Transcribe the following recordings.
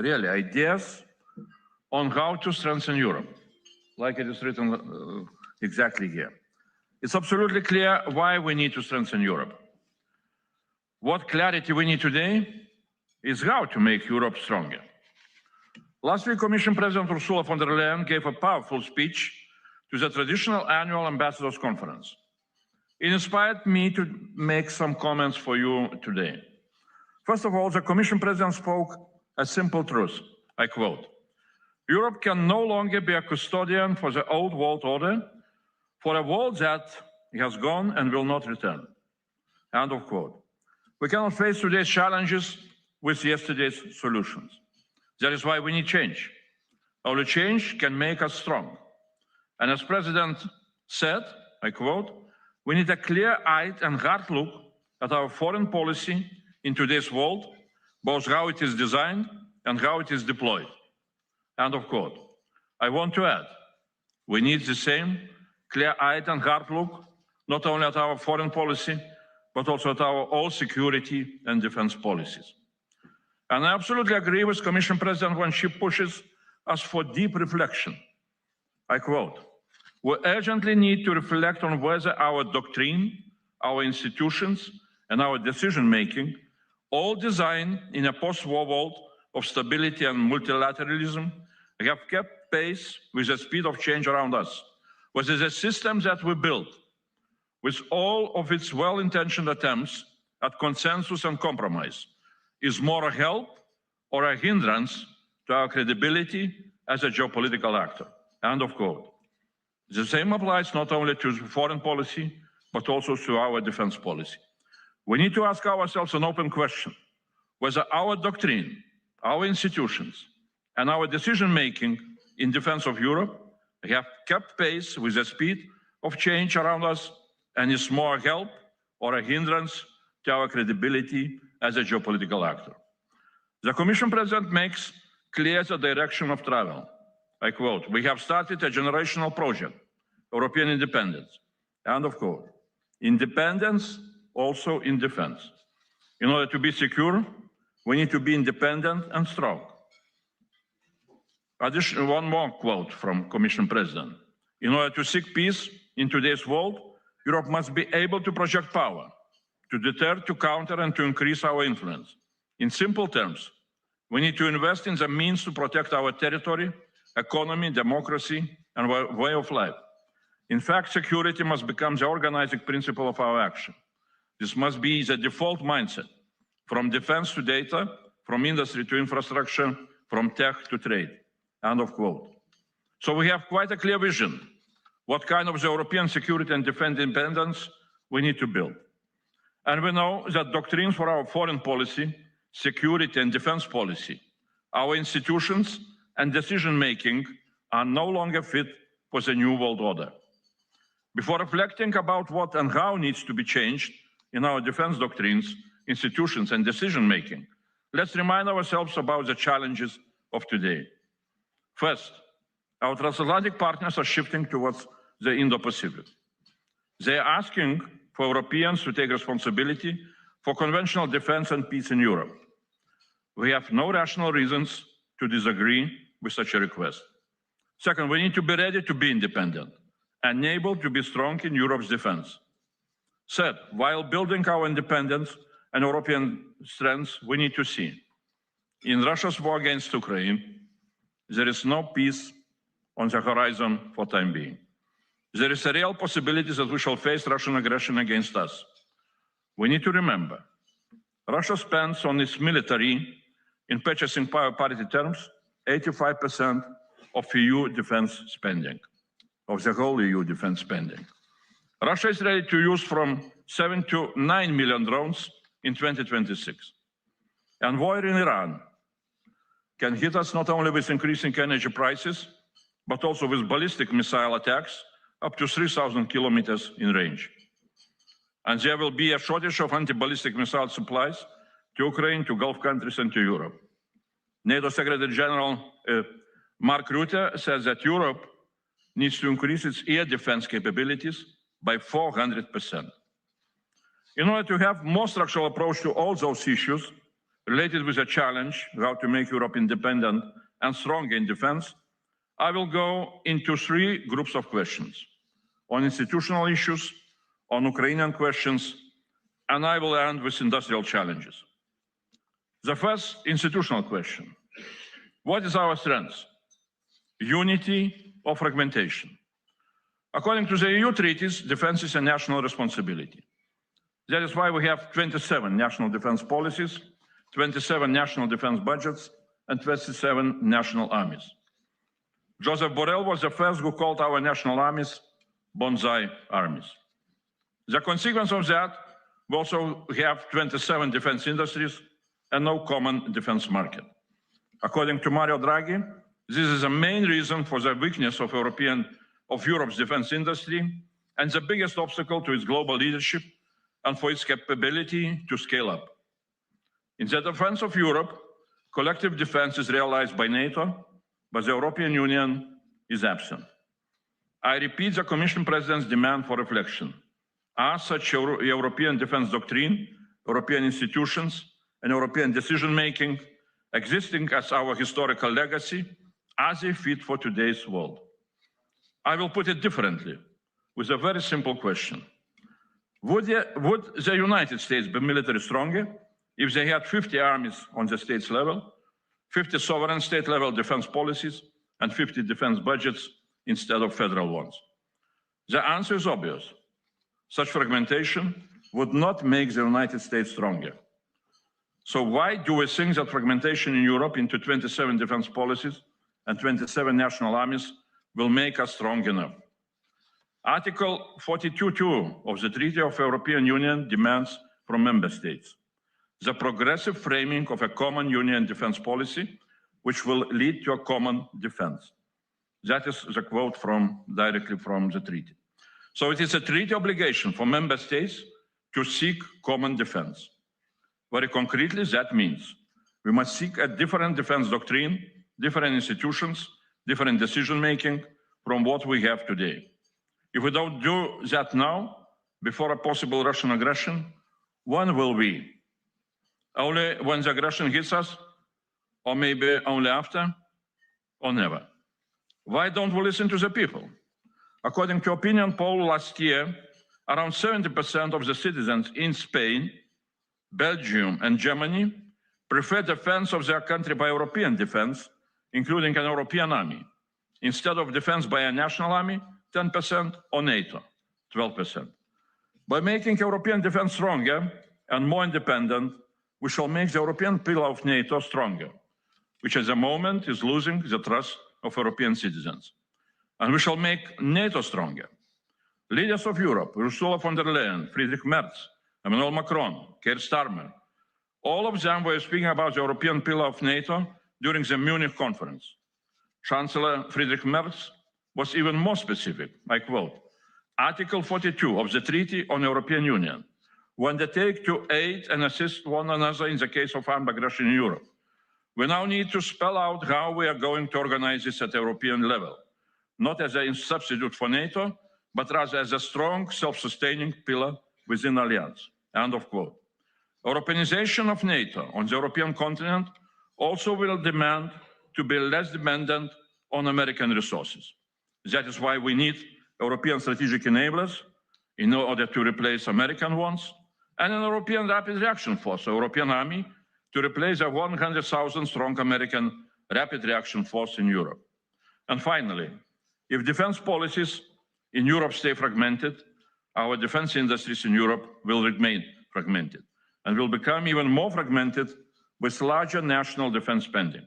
really, ideas on how to strengthen Europe, like it is written exactly here. It's absolutely clear why we need to strengthen Europe. What clarity we need today is how to make Europe stronger. Last week, Commission President Ursula von der Leyen gave a powerful speech to the traditional annual Ambassadors Conference. It inspired me to make some comments for you today. First of all, the Commission President spoke a simple truth. I quote, "Europe can no longer be a custodian for the old world order, for a world that has gone and will not return." End of quote. We cannot face today's challenges with yesterday's solutions. That is why we need change. Only change can make us strong. And as President said, I quote, "We need a clear-eyed and hard look at our foreign policy in today's world, both how it is designed and how it is deployed." End of quote. I want to add, we need the same clear-eyed and hard look, not only at our foreign policy, but also at our own security and defense policies. And I absolutely agree with Commission President when she pushes us for deep reflection. I quote, "We urgently need to reflect on whether our doctrine, our institutions, and our decision-making, all designed in a post-war world of stability and multilateralism, have kept pace with the speed of change around us, whether the systems that we built, with all of its well-intentioned attempts at consensus and compromise, is more a help or a hindrance to our credibility as a geopolitical actor." End of quote. The same applies not only to foreign policy, but also to our defense policy. We need to ask ourselves an open question, whether our doctrine, our institutions, and our decision-making in defense of Europe have kept pace with the speed of change around us and is more a help or a hindrance to our credibility as a geopolitical actor. The Commission President makes clear the direction of travel. I quote, "We have started a generational project, European independence." End of quote. Independence also in defense. In order to be secure, we need to be independent and strong. One more quote from Commission President. "In order to seek peace in today's world, Europe must be able to project power, to deter, to counter, and to increase our influence. In simple terms, we need to invest in the means to protect our territory, economy, democracy, and way of life. In fact, security must become the organizing principle of our action. This must be the default mindset, from defense to data, from industry to infrastructure, from tech to trade." End of quote. So we have quite a clear vision what kind of European security and defense independence we need to build. And we know that doctrines for our foreign policy, security and defense policy, our institutions and decision-making are no longer fit for the new world order. Before reflecting about what and how needs to be changed in our defense doctrines, institutions and decision-making, let's remind ourselves about the challenges of today. First, our transatlantic partners are shifting towards the Indo-Pacific. They are asking for Europeans to take responsibility for conventional defense and peace in Europe. We have no rational reasons to disagree with such a request. Second, we need to be ready to be independent and able to be strong in Europe's defense. Third, while building our independence and European strengths, we need to see in Russia's war against Ukraine, there is no peace on the horizon for the time being. There is a real possibility that we shall face Russian aggression against us. We need to remember, Russia spends on its military, in purchasing power parity terms, 85% of EU defense spending, of the whole EU defense spending. Russia is ready to use from 7 to 9 million drones in 2026. And war in Iran can hit us not only with increasing energy prices, but also with ballistic missile attacks up to 3,000 kilometers in range. And there will be a shortage of anti-ballistic missile supplies to Ukraine, to Gulf countries, and to Europe. NATO Secretary General Mark Rutte says that Europe needs to increase its air defense capabilities by 400%. In order to have a more structural approach to all those issues, related with a challenge, how to make Europe independent and strong in defense, I will go into three groups of questions: on institutional issues, on Ukrainian questions, and I will end with industrial challenges. The first institutional question: what is our strength? Unity or fragmentation? According to the EU treaties, defense is a national responsibility. That is why we have 27 national defense policies, 27 national defense budgets, and 27 national armies. Joseph Borrell was the first who called our national armies bonsai armies. The consequence of that, we also have 27 defense industries and no common defense market. According to Mario Draghi, this is the main reason for the weakness of Europe's defense industry and the biggest obstacle to its global leadership and for its capability to scale up. In the defense of Europe, collective defense is realized by NATO, but the European Union is absent. I repeat the Commission President's demand for reflection. Are such European defense doctrine, European institutions, and European decision-making existing as our historical legacy, are they fit for today's world? I will put it differently, with a very simple question. Would the United States be militarily stronger if they had 50 armies on the states level, 50 sovereign state-level defense policies, and 50 defense budgets instead of federal ones? The answer is obvious. Such fragmentation would not make the United States stronger. So why do we think that fragmentation in Europe into 27 defense policies and 27 national armies will make us strong enough? Article 42.2 of the Treaty of European Union demands from member states the progressive framing of a common union defense policy, which will lead to a common defense. That is the quote directly from the treaty. So it is a treaty obligation for member states to seek common defense. Very concretely, that means we must seek a different defense doctrine, different institutions, different decision-making from what we have today. If we don't do that now, before a possible Russian aggression, when will we? Only when the aggression hits us? Or maybe only after? Or never? Why don't we listen to the people? According to opinion poll last year, around 70% of the citizens in Spain, Belgium, and Germany prefer defense of their country by European defense, including an European army, instead of defense by a national army, 10%, or NATO, 12%. By making European defense stronger and more independent, we shall make the European pillar of NATO stronger, which at the moment is losing the trust of European citizens. And we shall make NATO stronger. Leaders of Europe, Ursula von der Leyen, Friedrich Merz, Emmanuel Macron, Keir Starmer, all of them were speaking about the European pillar of NATO during the Munich conference. Chancellor Friedrich Merz was even more specific. I quote, Article 42 of the Treaty on European Union will undertake to aid and assist one another in the case of armed aggression in Europe. We now need to spell out how we are going to organize this at European level, not as a substitute for NATO, but rather as a strong, self-sustaining pillar within the alliance. End of quote. Europeanization of NATO on the European continent also will demand to be less dependent on American resources. That is why we need European strategic enablers in order to replace American ones, and an European rapid reaction force, a European army, to replace a 100,000 strong American rapid reaction force in Europe. And finally, if defense policies in Europe stay fragmented, our defense industries in Europe will remain fragmented and will become even more fragmented with larger national defense spending.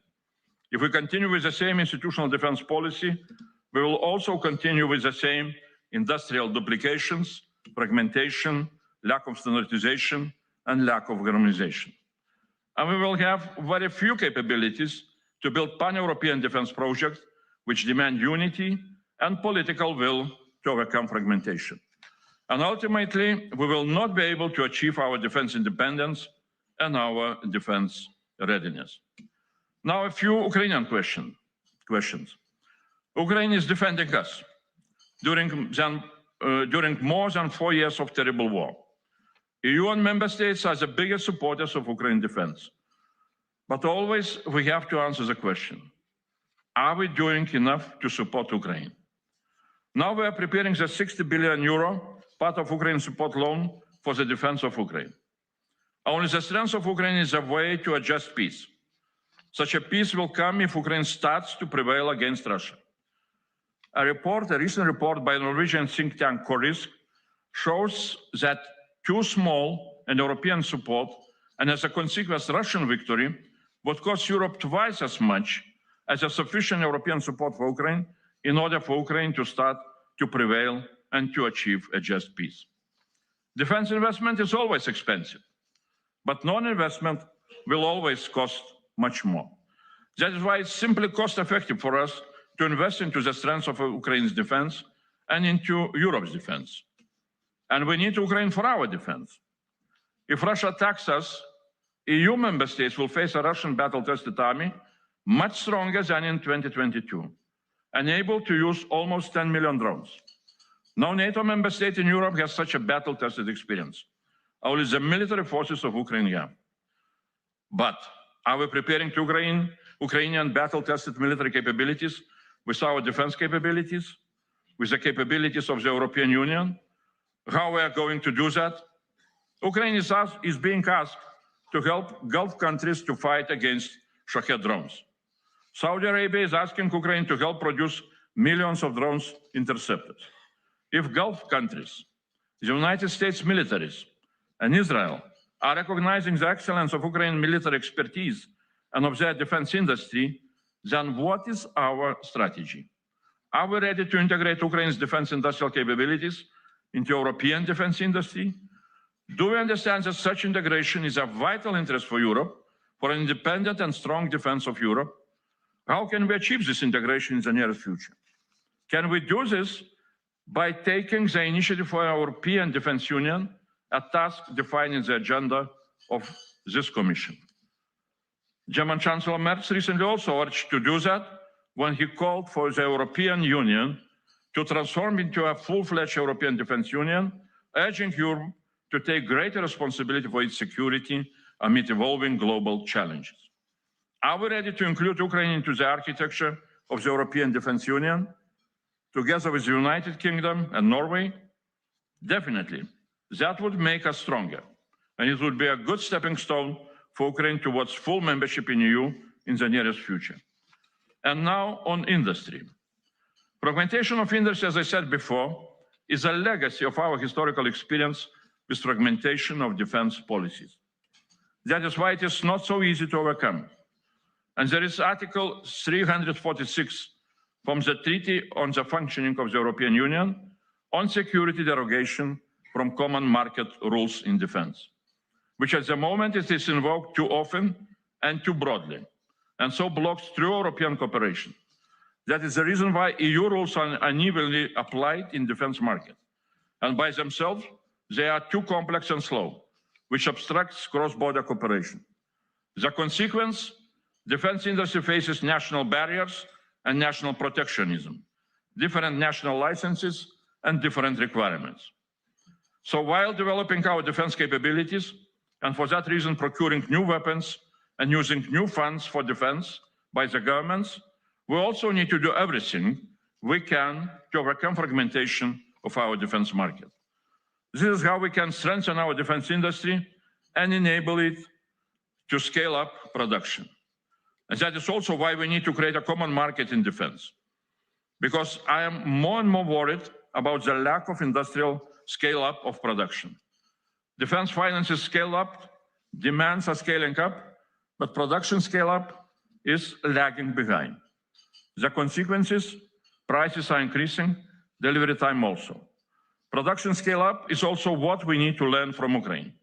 If we continue with the same institutional defense policy, we will also continue with the same industrial duplications, fragmentation, lack of standardization, and lack of harmonization. And we will have very few capabilities to build pan-European defense projects which demand unity and political will to overcome fragmentation. And ultimately, we will not be able to achieve our defense independence and our defense readiness. Now, a few Ukrainian questions. Ukraine is defending us during more than 4 years of terrible war. EU and member states are the biggest supporters of Ukraine's defense. But always we have to answer the question, are we doing enough to support Ukraine? Now we are preparing the 60 billion euro part of Ukraine support loan for the defense of Ukraine. Only the strength of Ukraine is a way to a just peace. Such a peace will come if Ukraine starts to prevail against Russia. A recent report by Norwegian think tank Corisk shows that too small an European support, and as a consequence Russian victory, would cost Europe twice as much as a sufficient European support for Ukraine in order for Ukraine to start to prevail and to achieve a just peace. Defense investment is always expensive, but non-investment will always cost much more. That is why it's simply cost-effective for us to invest into the strength of Ukraine's defense and into Europe's defense. And we need Ukraine for our defense. If Russia attacks us, EU member states will face a Russian battle-tested army much stronger than in 2022, and able to use almost 10 million drones. No NATO member state in Europe has such a battle-tested experience. Only the military forces of Ukraine have. But are we preparing to Ukrainian battle-tested military capabilities with our defense capabilities, with the capabilities of the European Union? How we are going to do that? Ukraine is being asked to help Gulf countries to fight against Shahed drones. Saudi Arabia is asking Ukraine to help produce millions of drones interceptors. If Gulf countries, the United States militaries, and Israel are recognizing the excellence of Ukrainian military expertise and of their defense industry, then what is our strategy? Are we ready to integrate Ukraine's defense industrial capabilities into European defense industry? Do we understand that such integration is of vital interest for Europe, for an independent and strong defense of Europe? How can we achieve this integration in the near future? Can we do this by taking the initiative for our European Defense Union, a task defining the agenda of this Commission? German Chancellor Merz recently also urged to do that when he called for the European Union to transform into a full-fledged European Defense Union, urging Europe to take greater responsibility for its security amid evolving global challenges. Are we ready to include Ukraine into the architecture of the European Defense Union, together with the United Kingdom and Norway? Definitely. That would make us stronger, and it would be a good stepping stone for Ukraine towards full membership in the EU in the nearest future. And now on industry. Fragmentation of industry, as I said before, is a legacy of our historical experience with fragmentation of defense policies. That is why it is not so easy to overcome. And there is Article 346 from the Treaty on the Functioning of the European Union on security derogation from common market rules in defense, which at the moment it is invoked too often and too broadly, and so blocks true European cooperation. That is the reason why EU rules are unevenly applied in defense market, and by themselves they are too complex and slow, which obstructs cross-border cooperation. The consequence, defense industry faces national barriers and national protectionism, different national licenses and different requirements. So while developing our defense capabilities, and for that reason procuring new weapons and using new funds for defense by the governments, we also need to do everything we can to overcome fragmentation of our defense market. This is how we can strengthen our defense industry and enable it to scale up production. And that is also why we need to create a common market in defense. Because I am more and more worried about the lack of industrial scale-up of production. Defense finances scale up, demands are scaling up, but production scale-up is lagging behind. The consequences, prices are increasing, delivery time also. Production scale-up is also what we need to learn from Ukraine.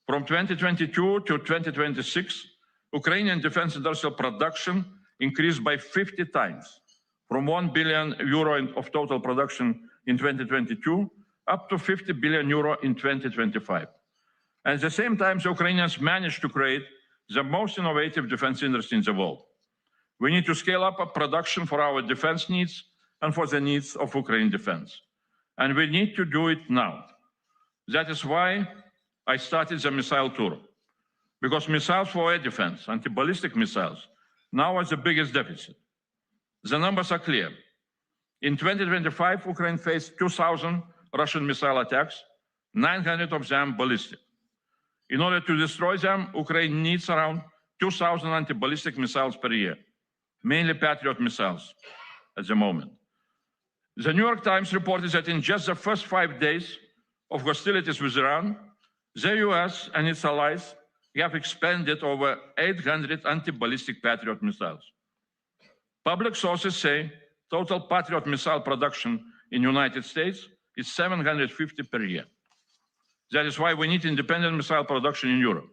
From 2022 to 2026, Ukrainian defense industrial production increased by 50 times, from 1 billion euro of total production in 2022 up to 50 billion euro in 2025. And at the same time, the Ukrainians managed to create the most innovative defense industry in the world. We need to scale up our production for our defense needs and for the needs of Ukrainian defense. And we need to do it now. That is why I started the missile tour. because missiles for air defense, anti-ballistic missiles, now are the biggest deficit. The numbers are clear. In 2025, Ukraine faced 2,000 Russian missile attacks, 900 of them ballistic. In order to destroy them, Ukraine needs around 2,000 anti-ballistic missiles per year, mainly Patriot missiles at the moment. The New York Times reported that in just the first 5 days of hostilities with Iran, the US and its allies have expended over 800 anti-ballistic Patriot missiles. Public sources say total Patriot missile production in the United States is 750 per year. That is why we need independent missile production in Europe.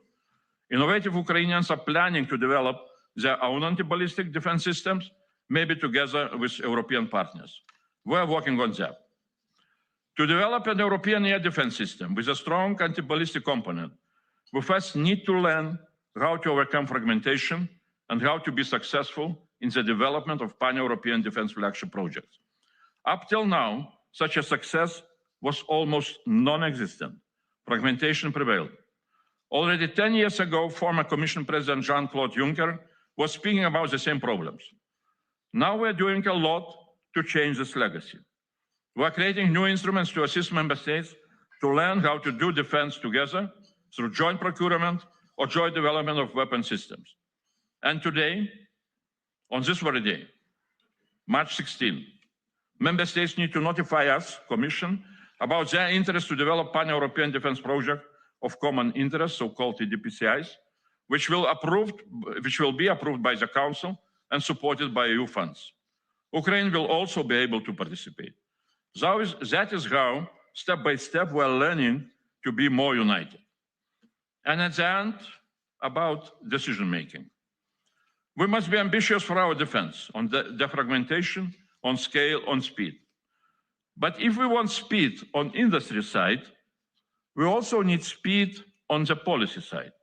Innovative Ukrainians are planning to develop their own anti-ballistic defense systems, maybe together with European partners. We're working on that. To develop an European air defense system with a strong anti-ballistic component, we first need to learn how to overcome fragmentation and how to be successful in the development of pan-European defense flagship projects. Up till now, such a success was almost non-existent. Fragmentation prevailed. Already 10 years ago, former Commission President Jean-Claude Juncker was speaking about the same problems. Now we're doing a lot to change this legacy. We're creating new instruments to assist member states to learn how to do defense together through joint procurement or joint development of weapon systems. And today, on this very day, March 16, member states need to notify us, Commission, about their interest to develop pan-European defense project of common interest, so-called EDPCIs, which will be approved by the Council and supported by EU funds. Ukraine will also be able to participate. That is how, step by step, we are learning to be more united. And at the end, about decision-making. We must be ambitious for our defense on defragmentation, on scale, on speed. But if we want speed on industry side, we also need speed on the policy side.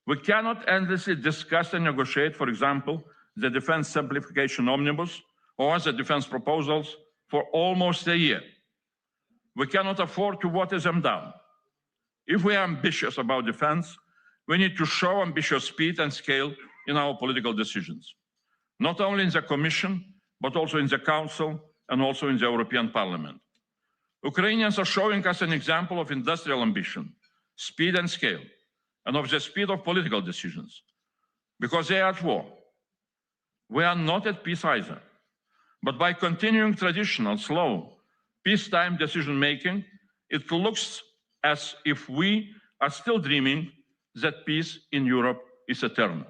We cannot endlessly discuss and negotiate, for example, the defense simplification omnibus or other defense proposals for almost a year. We cannot afford to water them down. If we are ambitious about defense, we need to show ambitious speed and scale in our political decisions, not only in the Commission, but also in the Council and also in the European Parliament. Ukrainians are showing us an example of industrial ambition, speed and scale, and of the speed of political decisions, because they are at war. We are not at peace either. But by continuing traditional, slow, peacetime decision-making, it looks as if we are still dreaming that peace in Europe is eternal.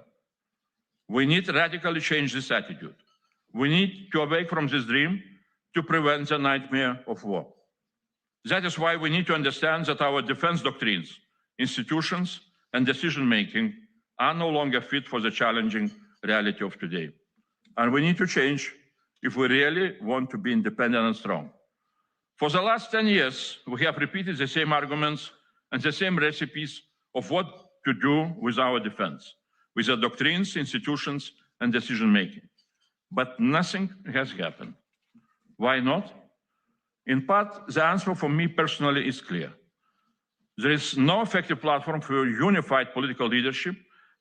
We need to radically change this attitude. We need to awake from this dream to prevent the nightmare of war. That is why we need to understand that our defense doctrines, institutions, and decision-making are no longer fit for the challenging reality of today. And we need to change if we really want to be independent and strong. For the last 10 years, we have repeated the same arguments and the same recipes of what to do with our defense, with the doctrines, institutions, and decision-making. But nothing has happened. Why not? In part, the answer for me personally is clear. There is no effective platform for unified political leadership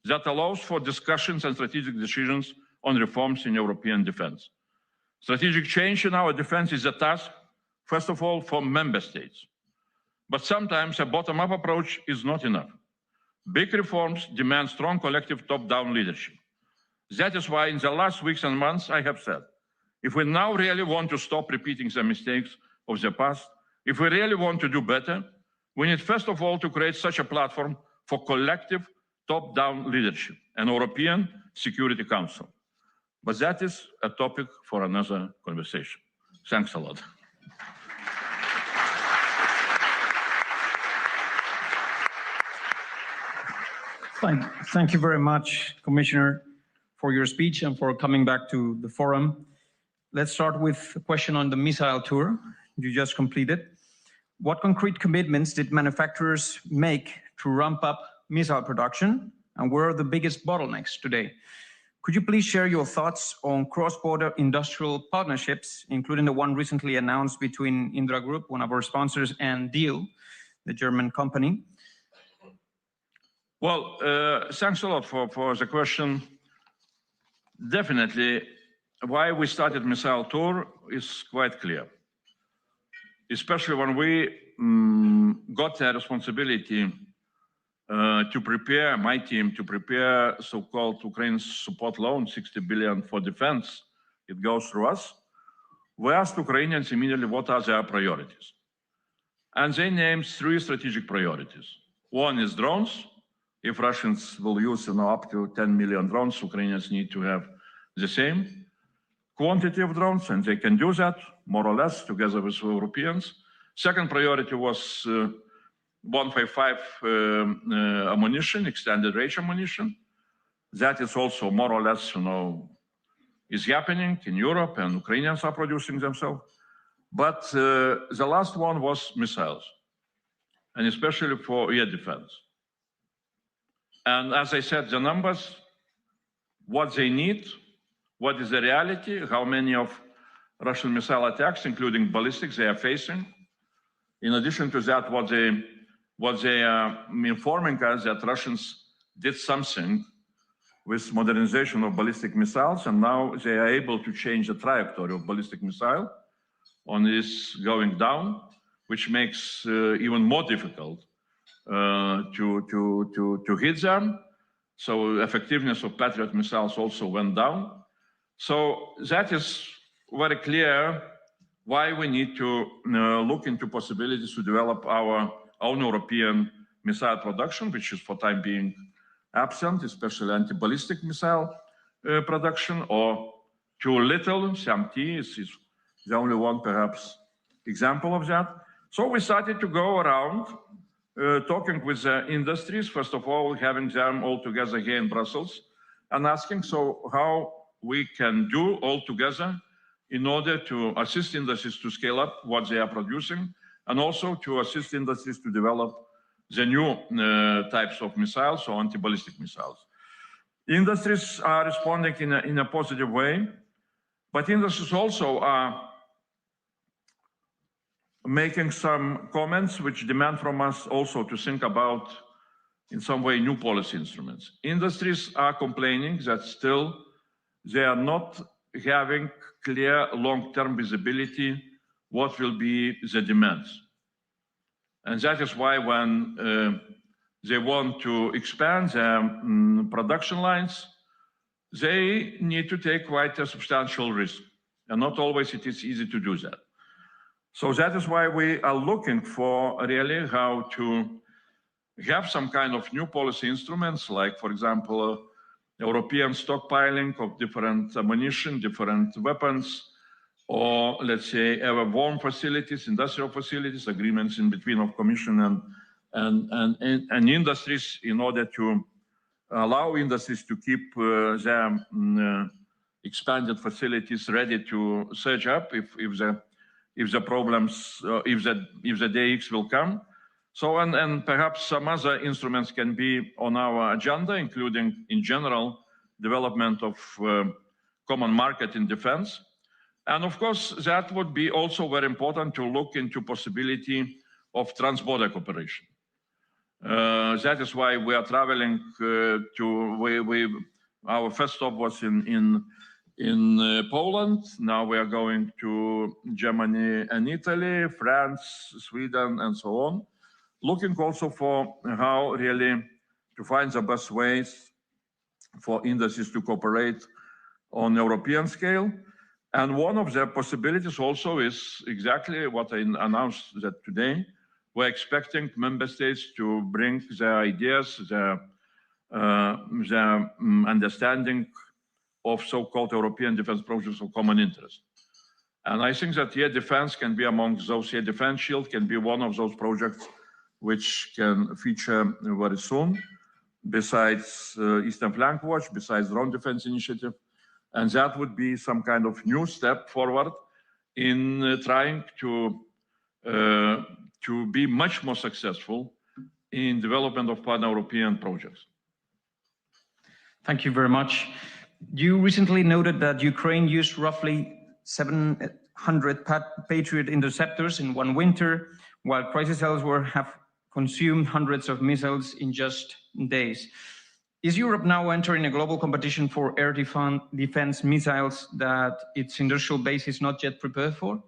that allows for discussions and strategic decisions on reforms in European defense. Strategic change in our defense is a task, first of all, for member states. But sometimes a bottom-up approach is not enough. Big reforms demand strong collective top-down leadership. That is why in the last weeks and months I have said, if we now really want to stop repeating the mistakes of the past, if we really want to do better, we need first of all to create such a platform for collective top-down leadership, an European Security Council. But that is a topic for another conversation. Thanks a lot. Thank you very much, Commissioner, for your speech and for coming back to the forum. Let's start with a question on the missile tour you just completed. What concrete commitments did manufacturers make to ramp up missile production, and where are the biggest bottlenecks today? Could you please share your thoughts on cross-border industrial partnerships, including the one recently announced between Indra Group, one of our sponsors, and Diehl, the German company? Well, thanks a lot for the question. Definitely, why we started missile tour is quite clear. Especially when we got the responsibility to prepare, my team, to prepare so-called Ukraine's support loan, 60 billion for defense, it goes through us. We asked Ukrainians immediately what are their priorities. And they named 3 strategic priorities. One is drones. If Russians will use up to 10 million drones, Ukrainians need to have the same quantity of drones, and they can do that, more or less, together with Europeans. Second priority was 155 ammunition, extended range ammunition. That is also more or less, is happening in Europe, and Ukrainians are producing themselves. But the last one was missiles, and especially for air defense. And as I said, the numbers, what they need, what is the reality, how many of Russian missile attacks, including ballistics, they are facing. In addition to that, what they are informing us that Russians did something with modernization of ballistic missiles, and now they are able to change the trajectory of ballistic missile on this going down, which makes even more difficult to hit them. So effectiveness of Patriot missiles also went down. So that is very clear why we need to look into possibilities to develop our own European missile production, which is for time being absent, especially anti-ballistic missile production, or too little. SAMT is the only one, perhaps, example of that. So we started to go around talking with the industries, first of all, having them all together here in Brussels, and asking, so how we can do all together in order to assist industries to scale up what they are producing, and also to assist industries to develop the new types of missiles or anti-ballistic missiles. Industries are responding in a positive way, but industries also are making some comments which demand from us also to think about, in some way, new policy instruments. Industries are complaining that still they are not having clear long-term visibility what will be the demands. And that is why when they want to expand their production lines, they need to take quite a substantial risk. And not always it is easy to do that. So that is why we are looking for really how to have some kind of new policy instruments, like, for example, European stockpiling of different ammunition, different weapons, or let's say ever-warm facilities, industrial facilities, agreements in between of Commission and industries in order to allow industries to keep their expanded facilities ready to surge up if the problems, if the day X will come. So, and perhaps some other instruments can be on our agenda, including, in general, development of common market in defense. And of course, that would be also very important to look into possibility of trans-border cooperation. That is why we are traveling our first stop was in Poland. Now we are going to Germany and Italy, France, Sweden, and so on. Looking also for how really to find the best ways for industries to cooperate on European scale. And one of the possibilities also is exactly what I announced that today. We're expecting member states to bring their ideas, their understanding of so-called European defense projects of common interest. And I think that air defense can be among those. Air defense shield can be one of those projects which can feature very soon, besides Eastern Flank Watch, besides Drone Defense Initiative. And that would be some kind of new step forward in trying to be much more successful in development of pan-European projects. Thank you very much. You recently noted that Ukraine used roughly 700 Patriot interceptors in one winter, while crisis elsewhere have consumed hundreds of missiles in just days. Is Europe now entering a global competition for air defense missiles that its industrial base is not yet prepared for?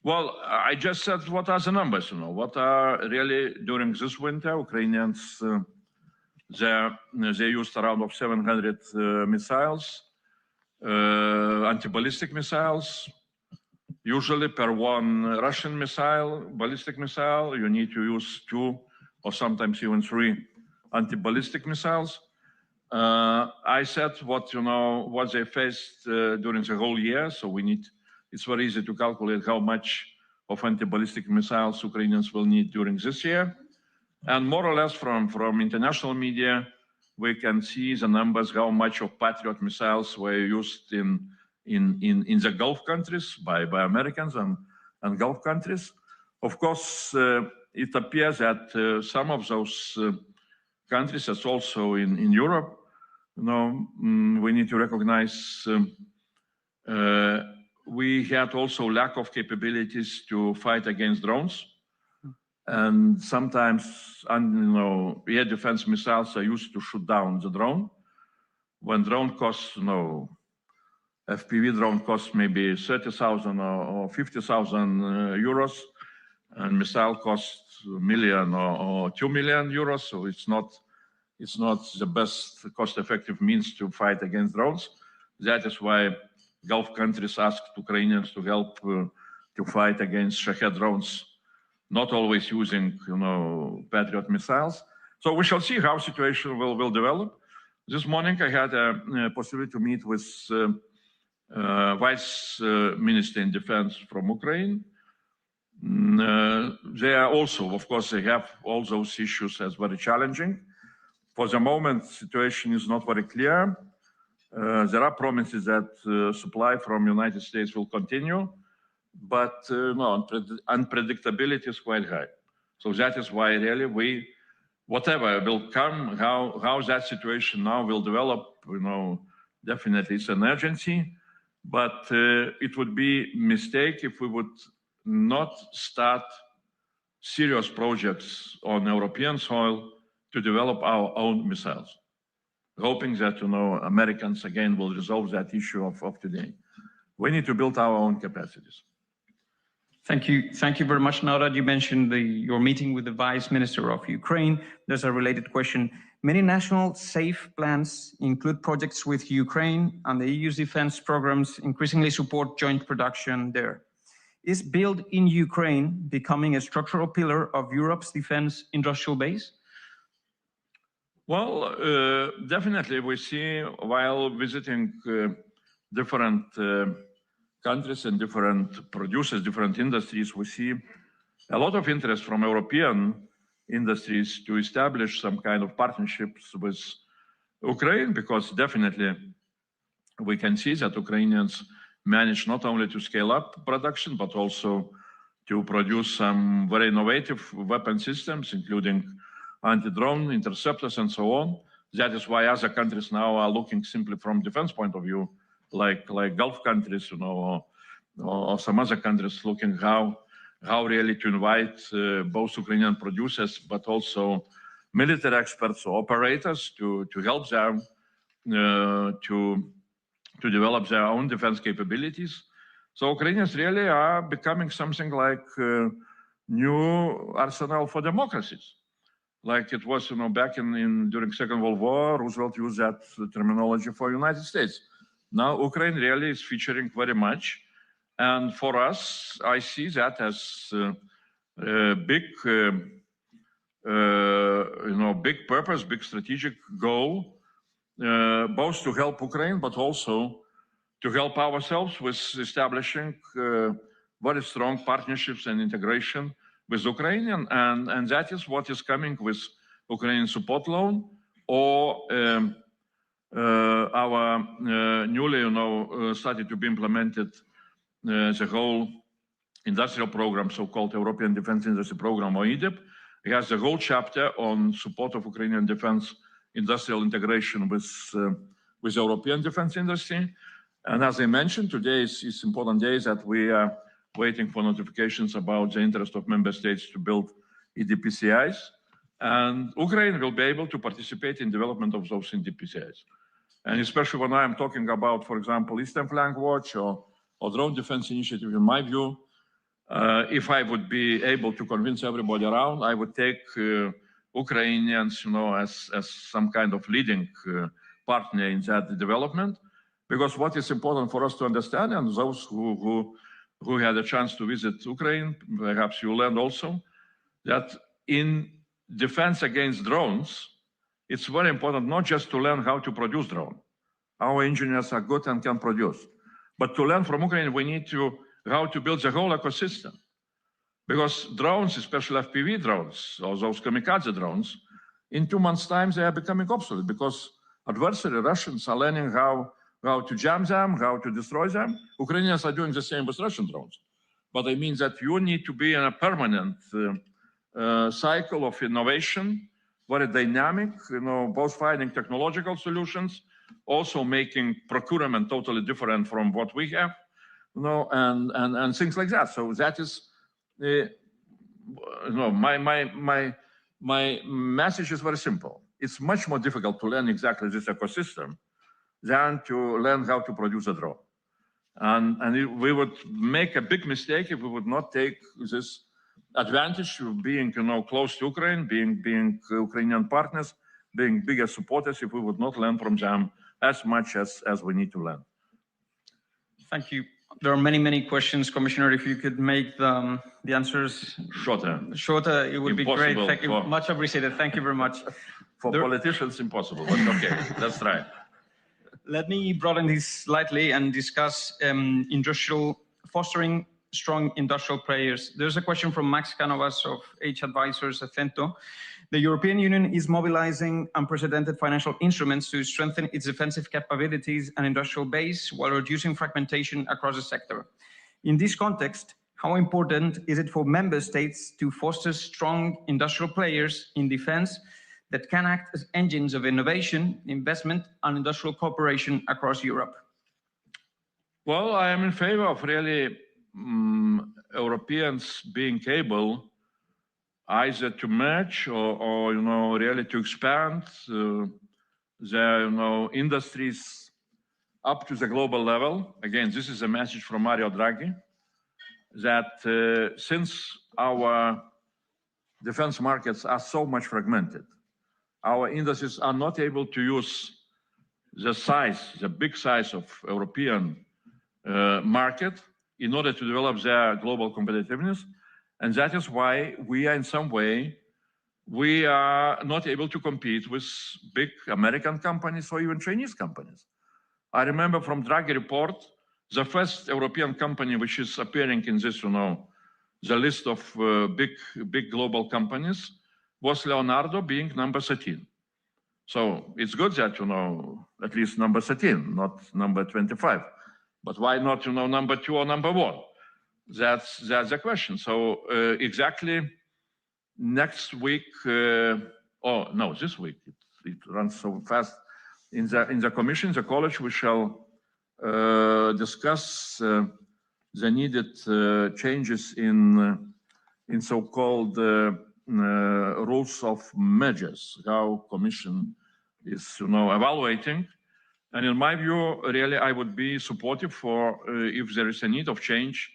Well, I just said what are the numbers, what are really during this winter, Ukrainians, they used around of 700 missiles, anti-ballistic missiles. Usually per one Russian missile, ballistic missile, you need to use 2 or sometimes even 3 anti-ballistic missiles. I said what they faced during the whole year. So it's very easy to calculate how much of anti-ballistic missiles Ukrainians will need during this year. And more or less from international media, we can see the numbers, how much of Patriot missiles were used in the Gulf countries by Americans and Gulf countries. Of course, it appears that some of those countries, as also in Europe, we need to recognize we had also lack of capabilities to fight against drones. And sometimes, air defense missiles are used to shoot down the drone. When drone costs, FPV drone costs maybe 30,000 or 50,000 euros, and missile costs $1 million or 2 million euros. So it's not the best cost-effective means to fight against drones. That is why Gulf countries asked Ukrainians to help to fight against Shahed drones, not always using, Patriot missiles. So we shall see how situation will develop. This morning, I had a possibility to meet with Vice Minister in Defense from Ukraine. They are also, of course, they have all those issues as very challenging. For the moment, situation is not very clear. There are promises that supply from United States will continue, but unpredictability is quite high. So that is why really whatever will come, how that situation now will develop, definitely it's an urgency, but it would be a mistake if we would not start serious projects on European soil to develop our own missiles, hoping that, Americans again will resolve that issue of today. We need to build our own capacities. Thank you. Thank you very much. Now that you mentioned your meeting with the Vice Minister of Ukraine, there's a related question. Many national SAFE plans include projects with Ukraine, and the EU's defense programs increasingly support joint production there. Is Build in Ukraine becoming a structural pillar of Europe's defense industrial base? Well, definitely we see while visiting different countries and different producers, different industries, we see a lot of interest from European industries to establish some kind of partnerships with Ukraine, because definitely we can see that Ukrainians manage not only to scale up production, but also to produce some very innovative weapon systems, including anti-drone interceptors and so on. That is why other countries now are looking simply from defense point of view, like Gulf countries, or some other countries looking how really to invite both Ukrainian producers, but also military experts or operators to help them to develop their own defense capabilities. So Ukrainians really are becoming something like new arsenal for democracies. Like it was, back during Second World War, Roosevelt used that terminology for United States. Now Ukraine really is featuring very much, and for us, I see that as a big, big purpose, big strategic goal, both to help Ukraine, but also to help ourselves with establishing very strong partnerships and integration with Ukraine, and that is what is coming with Ukrainian support loan, or our newly started to be implemented the whole industrial program, so-called European Defense Industry Program, or EDIP. It has a whole chapter on support of Ukrainian defense industrial integration with European defense industry. And as I mentioned, today is important day that we are waiting for notifications about the interest of member states to build EDPCIs. And Ukraine will be able to participate in development of those NDPCs. And especially when I'm talking about, for example, Eastern Flank Watch or drone defense initiative, in my view, if I would be able to convince everybody around, I would take Ukrainians, as some kind of leading partner in that development. Because what is important for us to understand, and those who had a chance to visit Ukraine, perhaps you learned also, that in defense against drones, it's very important not just to learn how to produce drone. Our engineers are good and can produce. But to learn from Ukraine, we need how to build the whole ecosystem. Because drones, especially FPV drones, or those kamikaze drones, in 2 months' time, they are becoming obsolete because adversary Russians are learning how to jam them, how to destroy them. Ukrainians are doing the same with Russian drones. But it means that you need to be in a permanent cycle of innovation, very dynamic, both finding technological solutions, also making procurement totally different from what we have, and things like that. So that is, my message is very simple. It's much more difficult to learn exactly this ecosystem than to learn how to produce a drone. And we would make a big mistake if we would not take this advantage of being, close to Ukraine, being Ukrainian partners, being bigger supporters, if we would not learn from them as much as we need to learn. Thank you. There are many, many questions, Commissioner. If you could make the answers shorter, it would be great. Thank you. Much appreciated. Thank you very much. For politicians, impossible, but okay, let's try. Let me broaden this slightly and discuss fostering strong industrial players. There's a question from Max Canovas of H Advisors, Acento. The European Union is mobilizing unprecedented financial instruments to strengthen its defensive capabilities and industrial base while reducing fragmentation across the sector. In this context, how important is it for member states to foster strong industrial players in defense that can act as engines of innovation, investment, and industrial cooperation across Europe? Well, I am in favor of really Europeans being able either to merge or really to expand their industries up to the global level. Again, this is a message from Mario Draghi, that since our defense markets are so much fragmented, our industries are not able to use the big size of European market in order to develop their global competitiveness. And that is why we are in some way, we are not able to compete with big American companies or even Chinese companies. I remember from Draghi report, the first European company which is appearing in this, the list of big global companies was Leonardo, being number 13. So it's good that, at least number 13, not number 25. But why not, number 2 or number 1? That's the question. So exactly next week, this week, it runs so fast. In the Commission, the College, we shall discuss the needed changes in so-called rules of mergers, how Commission is evaluating. And in my view, really, I would be supportive for if there is a need of change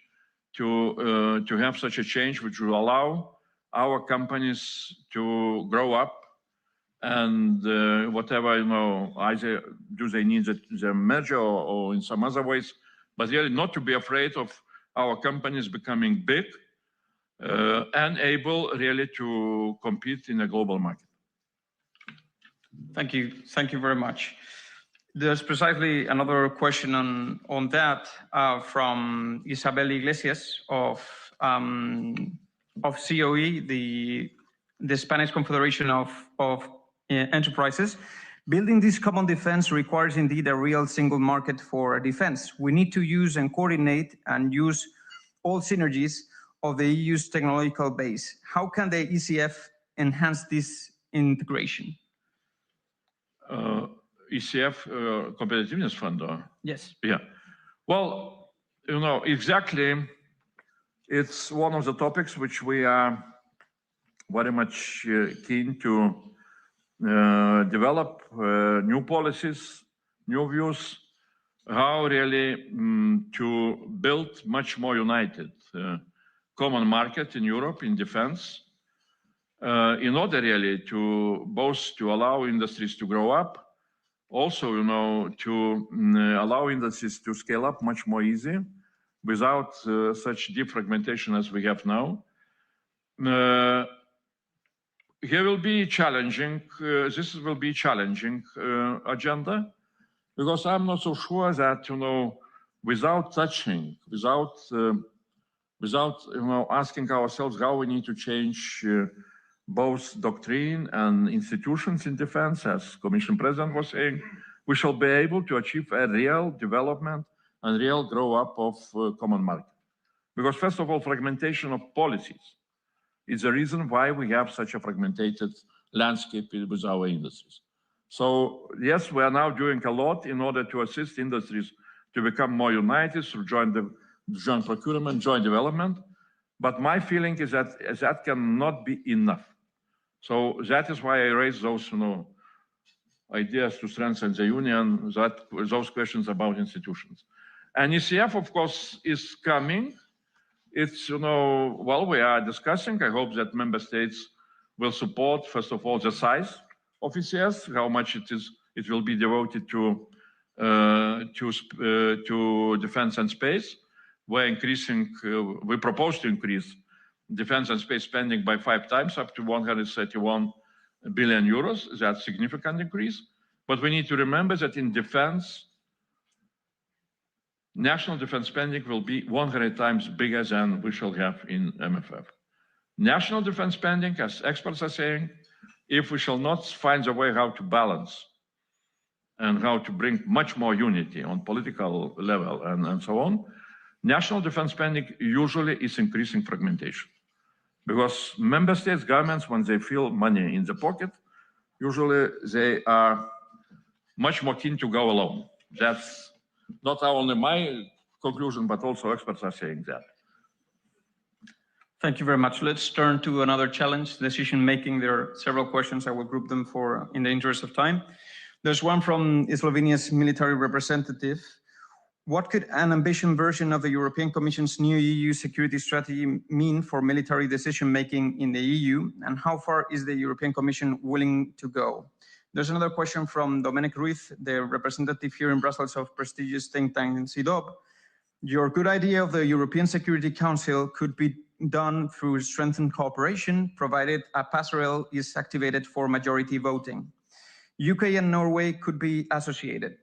to have such a change which will allow our companies to grow up and whatever, either do they need the merger or in some other ways, but really not to be afraid of our companies becoming big and able really to compete in a global market. Thank you. Thank you very much. There's precisely another question on that from Isabel Iglesias of COE, the Spanish Confederation of Enterprises. Building this common defense requires indeed a real single market for defense. We need to use and coordinate and use all synergies of the EU's technological base. How can the ECF enhance this integration? ECF Competitiveness Fund? Yes. Yeah. Well, exactly, it's one of the topics which we are very much keen to develop new policies, new views, how really to build much more united common market in Europe in defense, in order really to both to allow industries to grow up, also, to allow industries to scale up much more easy without such deep fragmentation as we have now. Here will be challenging, this will be challenging agenda, because I'm not so sure that, without touching, without asking ourselves how we need to change both doctrine and institutions in defense, as Commission President was saying, we shall be able to achieve a real development and real grow up of common market. Because first of all, fragmentation of policies is the reason why we have such a fragmented landscape with our industries. So yes, we are now doing a lot in order to assist industries to become more united through joint procurement, joint development. But my feeling is that that cannot be enough. So that is why I raise those, ideas to strengthen the union, those questions about institutions. And ECF, of course, is coming. It's, well, we are discussing. I hope that member states will support, first of all, the size of ECS, how much it will be devoted to defense and space. We propose to increase defense and space spending by 5 times, up to 131 billion euros. That's a significant increase. But we need to remember that in defense, national defense spending will be 100 times bigger than we shall have in MFF. National defense spending, as experts are saying, if we shall not find a way how to balance and how to bring much more unity on political level and so on, national defense spending usually is increasing fragmentation. Because member states, governments, when they feel money in the pocket, usually they are much more keen to go alone. That's not only my conclusion, but also experts are saying that. Thank you very much. Let's turn to another challenge, decision-making. There are several questions. I will group them in the interest of time. There's one from Slovenia's military representative. What could an ambitious version of the European Commission's new EU security strategy mean for military decision-making in the EU? And how far is the European Commission willing to go? There's another question from Domenic Ruiz, the representative here in Brussels of prestigious think tank CIDOB. Your good idea of the European Security Council could be done through strengthened cooperation, provided a passerelle is activated for majority voting. UK and Norway could be associated.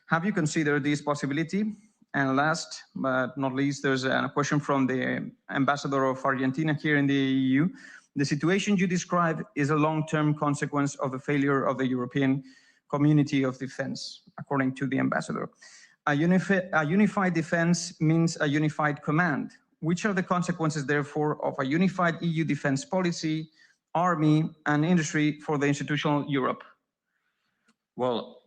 Have you considered this possibility? And last but not least, there's a question from the ambassador of Argentina here in the EU. The situation you describe is a long-term consequence of the failure of the European community of defense, according to the ambassador. A unified defense means a unified command. Which are the consequences, therefore, of a unified EU defense policy, army, and industry for the institutional Europe? Well,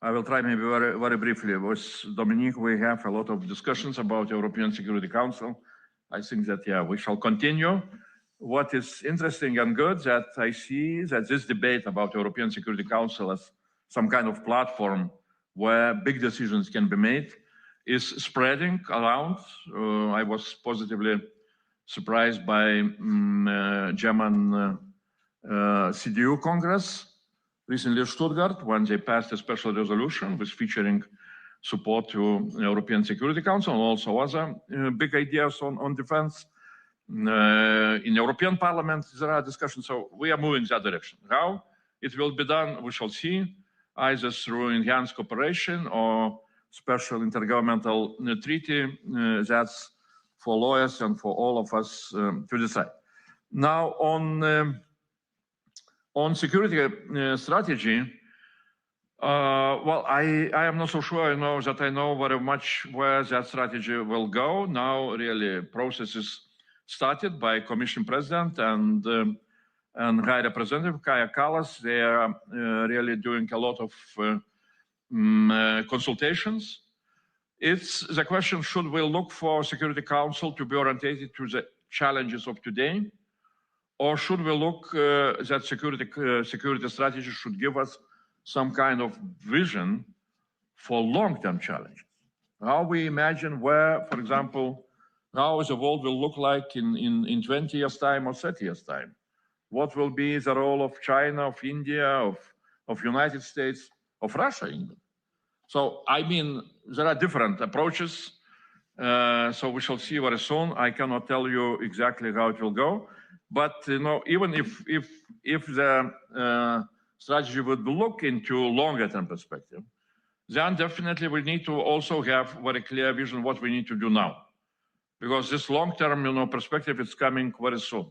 I will try maybe very briefly. With Dominique, we have a lot of discussions about European Security Council. I think that, yeah, we shall continue. What is interesting and good that I see that this debate about European Security Council as some kind of platform where big decisions can be made is spreading around. I was positively surprised by German CDU Congress recently in Stuttgart when they passed a special resolution with featuring support to European Security Council and also other big ideas on defense. In European Parliament, there are discussions, so we are moving in that direction. How it will be done, we shall see, either through enhanced cooperation or special intergovernmental treaty. That's for lawyers and for all of us to decide. Now, on security strategy, well, I am not so sure I know very much where that strategy will go. Now, really, processes started by Commission President and High Representative Kaja Kallas. They are really doing a lot of consultations. It's the question, should we look for Security Council to be orientated to the challenges of today? Or should we look that security strategy should give us some kind of vision for long-term challenges? How we imagine where, for example, how the world will look like in 20 years' time or 30 years' time? What will be the role of China, of India, of United States, of Russia even? So, I mean, there are different approaches. So we shall see very soon. I cannot tell you exactly how it will go. But, you know, even if the strategy would look into longer term perspective, then definitely we need to also have very clear vision what we need to do now. Because this long-term, you know, perspective is coming very soon.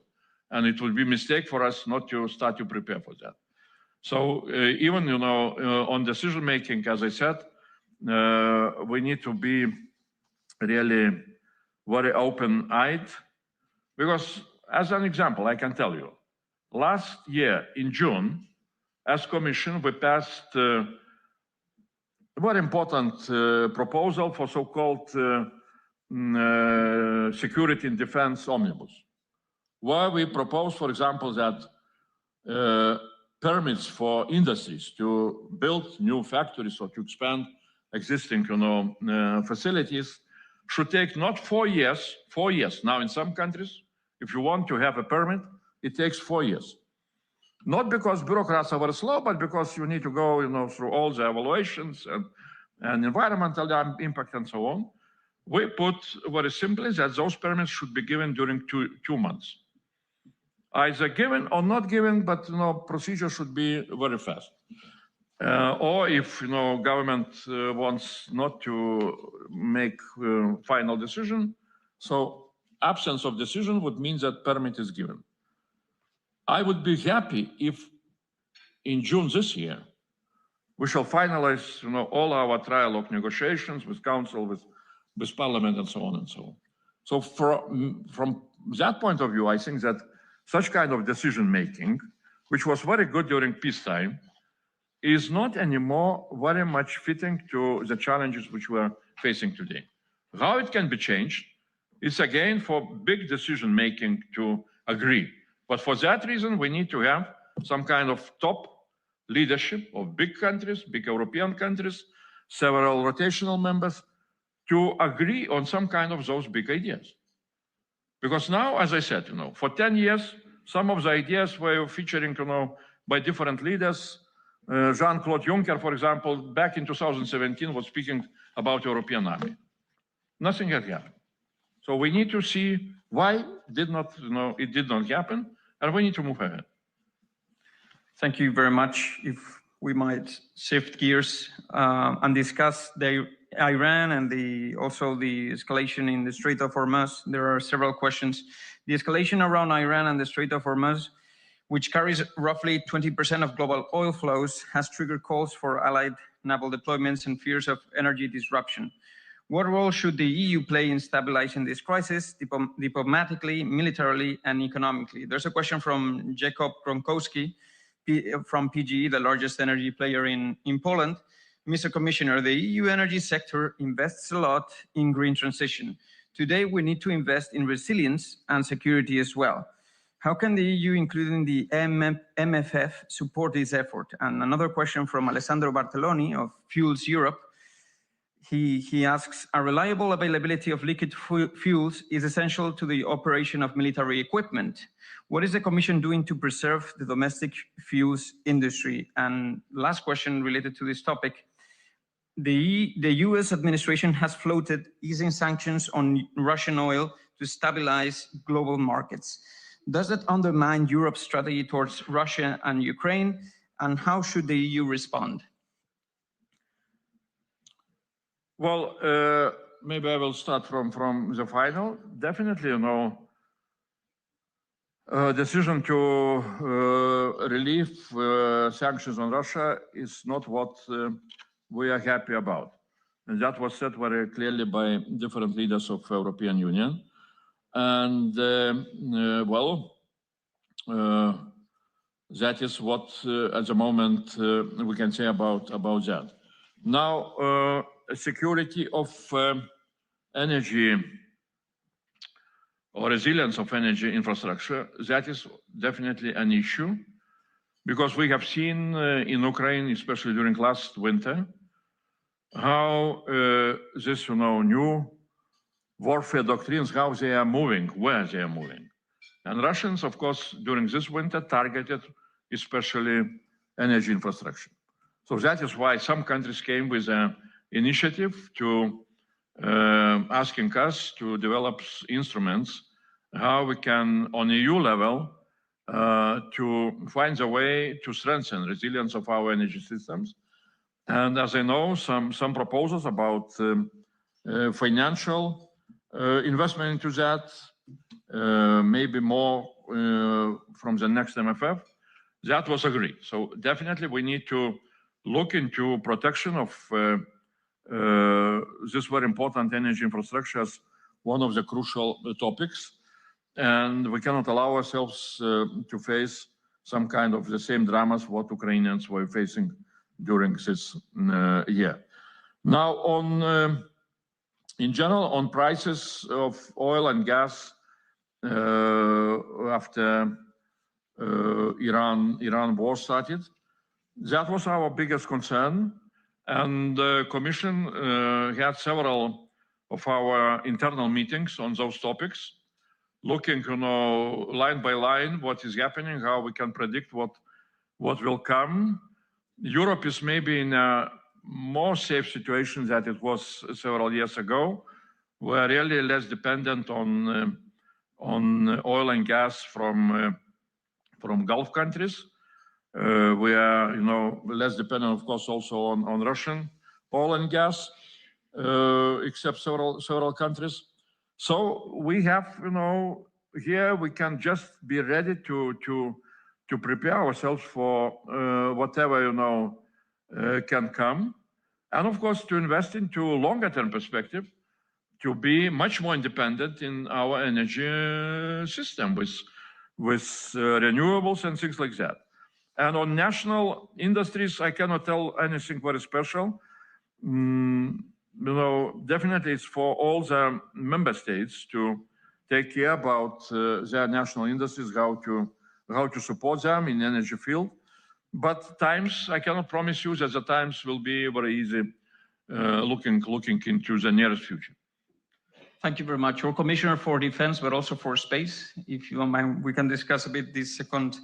And it will be a mistake for us not to start to prepare for that. So even, you know, on decision-making, as I said, we need to be really very open-eyed. Because as an example, I can tell you, last year in June, as Commission, we passed a very important proposal for so-called security and defense omnibus, where we propose, for example, that permits for industries to build new factories or to expand existing, you know, facilities should take not 4 years, 4 years. Now, in some countries, if you want to have a permit, it takes 4 years. Not because bureaucrats are very slow, but because you need to go, you know, through all the evaluations and environmental impact and so on. We put very simply that those permits should be given during two months. Either given or not given, but, you know, procedure should be very fast. Or if, you know, government wants not to make final decision, so absence of decision would mean that permit is given. I would be happy if in June this year, we shall finalize, you know, all our trialogue negotiations with Council, with Parliament, and so on and so on. So from that point of view, I think that such kind of decision-making, which was very good during peacetime, is not anymore very much fitting to the challenges which we're facing today. How it can be changed is again for big decision-making to agree. But for that reason, we need to have some kind of top leadership of big countries, big European countries, several rotational members, to agree on some kind of those big ideas. Because now, as I said, you know, for 10 years, some of the ideas were featuring, you know, by different leaders. Jean-Claude Juncker, for example, back in 2017 was speaking about European army. Nothing had happened. So we need to see why it did not happen, and we need to move ahead. Thank you very much. If we might shift gears and discuss the Iran and also the escalation in the Strait of Hormuz. There are several questions. The escalation around Iran and the Strait of Hormuz, which carries roughly 20% of global oil flows, has triggered calls for allied naval deployments and fears of energy disruption. What role should the EU play in stabilizing this crisis, diplomatically, militarily, and economically? There's a question from Jacob Gronkowski from PGE, the largest energy player in Poland. Mr. Commissioner, the EU energy sector invests a lot in green transition. Today, we need to invest in resilience and security as well. How can the EU, including the MFF, support this effort? And another question from Alessandro Bartoloni of Fuels Europe. He asks, a reliable availability of liquid fuels is essential to the operation of military equipment. What is the Commission doing to preserve the domestic fuels industry? And last question related to this topic. The US administration has floated easing sanctions on Russian oil to stabilize global markets. Does that undermine Europe's strategy towards Russia and Ukraine? And how should the EU respond? Well, maybe I will start from the final. Definitely, you know, decision to relieve sanctions on Russia is not what we are happy about. And that was said very clearly by different leaders of European Union. And that is what at the moment we can say about that. Now, security of energy or resilience of energy infrastructure, that is definitely an issue, because we have seen in Ukraine, especially during last winter, how this new warfare doctrines, how they are moving, where they are moving. And Russians, of course, during this winter targeted especially energy infrastructure. So that is why some countries came with an initiative to asking us to develop instruments, how we can, on EU level, to find a way to strengthen resilience of our energy systems. And as I know, some proposals about financial investment into that, maybe more from the next MFF, that was agreed. So definitely we need to look into protection of this very important energy infrastructure as one of the crucial topics. And we cannot allow ourselves to face some kind of the same dramas what Ukrainians were facing during this year. Now, in general, on prices of oil and gas after Iran war started, that was our biggest concern. And the Commission had several of our internal meetings on those topics, looking, line by line, what is happening, how we can predict what will come. Europe is maybe in a more safe situation than it was several years ago. We're really less dependent on oil and gas from Gulf countries. We are, less dependent, of course, also on Russian oil and gas, except several countries. So we have, here we can just be ready to prepare ourselves for whatever, can come. And of course, to invest into longer term perspective, to be much more independent in our energy system with renewables and things like that. And on national industries, I cannot tell anything very special. Definitely it's for all the member states to take care about their national industries, how to support them in energy field. But times, I cannot promise you that the times will be very easy looking into the nearest future. Thank you very much. Your Commissioner for Defense, but also for Space. If you don't mind, we can discuss a bit this second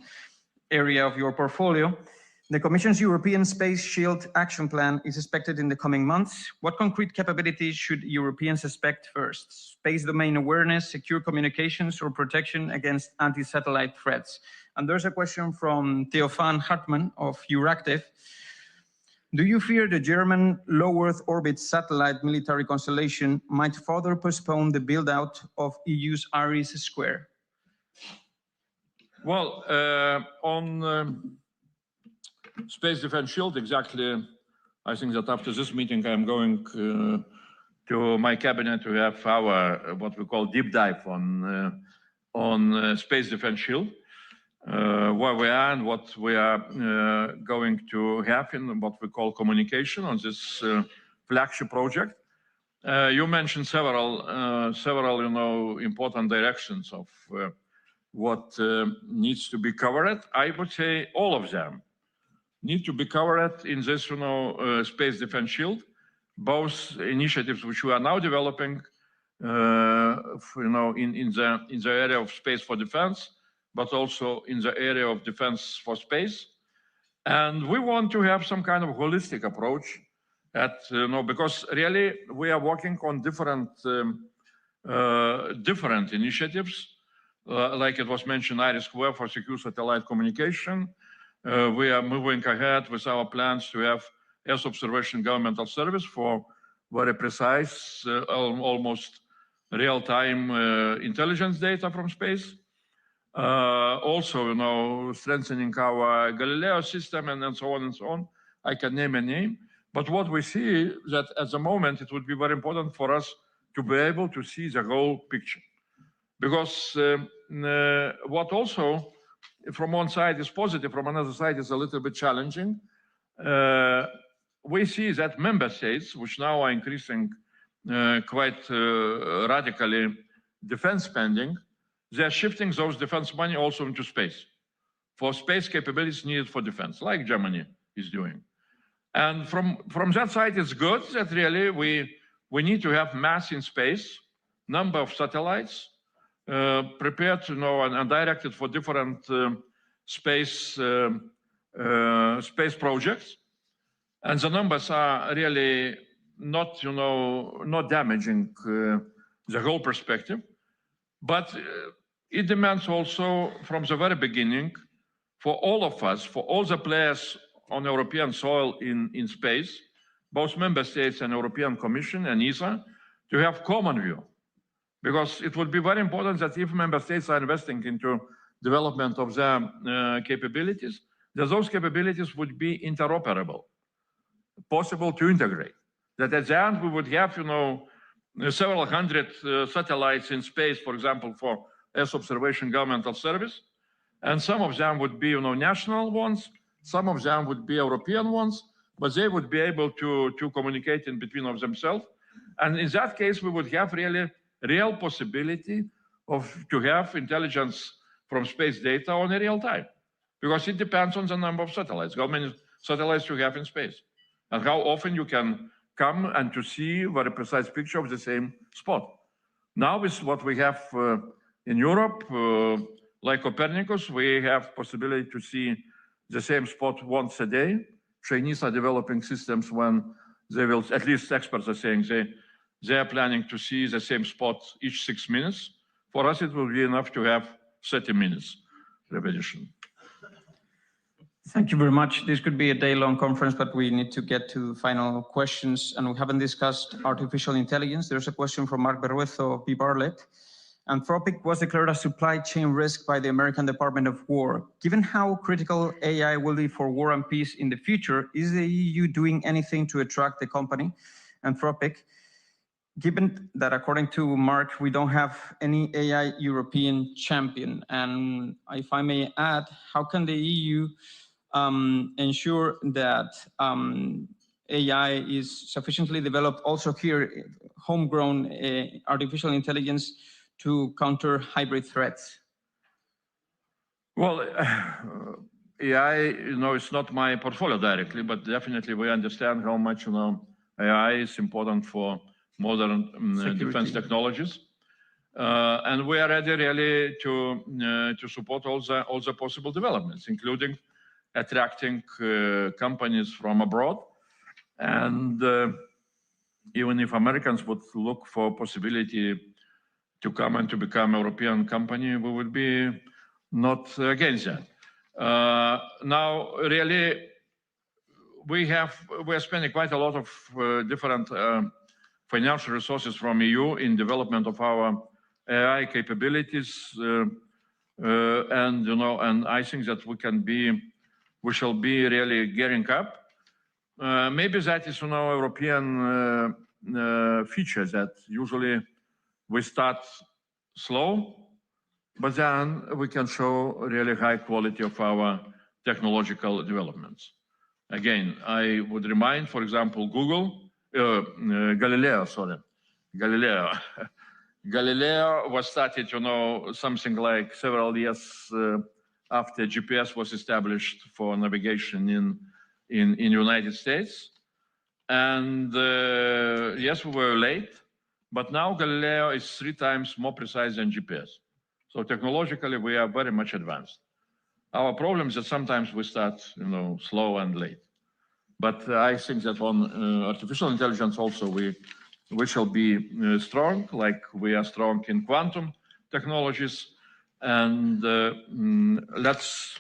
area of your portfolio. The Commission's European Space Shield Action Plan is expected in the coming months. What concrete capabilities should Europeans expect first? Space domain awareness, secure communications, or protection against anti-satellite threats? And there's a question from Theophan Hartmann of Euractiv. Do you fear the German low Earth orbit satellite military constellation might further postpone the build-out of EU's Ares Square? Well, on Space Defense Shield, exactly, I think that after this meeting, I'm going to my cabinet to have our, what we call deep dive on Space Defense Shield, where we are and what we are going to have in what we call communication on this flagship project. You mentioned several, important directions of what needs to be covered. I would say all of them need to be covered in this, Space Defense Shield, both initiatives which we are now developing, in the area of space for defense, but also in the area of defense for space. And we want to have some kind of holistic approach because really we are working on different initiatives. Like it was mentioned, Ares Square for secure satellite communication. We are moving ahead with our plans to have Earth observation governmental service for very precise, almost real-time intelligence data from space. Also, strengthening our Galileo system and so on and so on. I can name a name. But what we see that at the moment, it would be very important for us to be able to see the whole picture. Because what also, from one side is positive, from another side is a little bit challenging. We see that member states, which now are increasing quite radically defense spending, they're shifting those defense money also into space, for space capabilities needed for defense, like Germany is doing. And from that side, it's good that really we need to have mass in space, number of satellites prepared to know and directed for different space projects. And the numbers are really not, not damaging the whole perspective. But it demands also from the very beginning for all of us, for all the players on European soil in space, both member states and European Commission and ESA, to have common view. Because it would be very important that if member states are investing into development of their capabilities, that those capabilities would be interoperable, possible to integrate. That at the end we would have, several hundred satellites in space, for example, for Earth observation governmental service, and some of them would be, national ones, some of them would be European ones, but they would be able to communicate in between of themselves. And in that case, we would have really real possibility to have intelligence from space data on a real time, because it depends on the number of satellites, how many satellites you have in space, and how often you can come and to see a very precise picture of the same spot. Now with what we have in Europe, like Copernicus, we have possibility to see the same spot once a day. Chinese are developing systems when they will, at least experts are saying they are planning to see the same spot each 6 minutes. For us, it will be enough to have 30 minutes repetition. Thank you very much. This could be a day-long conference, but we need to get to final questions, and we haven't discussed artificial intelligence. There's a question from Mark Berruezo, B. Bartlett. Anthropic was declared a supply chain risk by the American Department of War. Given how critical AI will be for war and peace in the future, is the EU doing anything to attract the company, Anthropic? Given that, according to Mark, we don't have any AI European champion, and if I may add, how can the EU ensure that AI is sufficiently developed also here, homegrown artificial intelligence, to counter hybrid threats? Well, AI, it's not my portfolio directly, but definitely we understand how much, AI is important for modern defense technologies. And we are ready really to support all the possible developments, including attracting companies from abroad. And even if Americans would look for possibility to come and to become a European company, we would be not against that. Now, really, we are spending quite a lot of different financial resources from EU in development of our AI capabilities, and I think that we shall be really gearing up. Maybe that is European feature, that usually we start slow, but then we can show really high quality of our technological developments. Again, I would remind, for example, Galileo. Galileo was started, something like several years after GPS was established for navigation in United States. And yes, we were late, but now Galileo is 3 times more precise than GPS. So technologically, we are very much advanced. Our problem is that sometimes we start, slow and late. But I think that on artificial intelligence also, we shall be strong, like we are strong in quantum technologies. And let's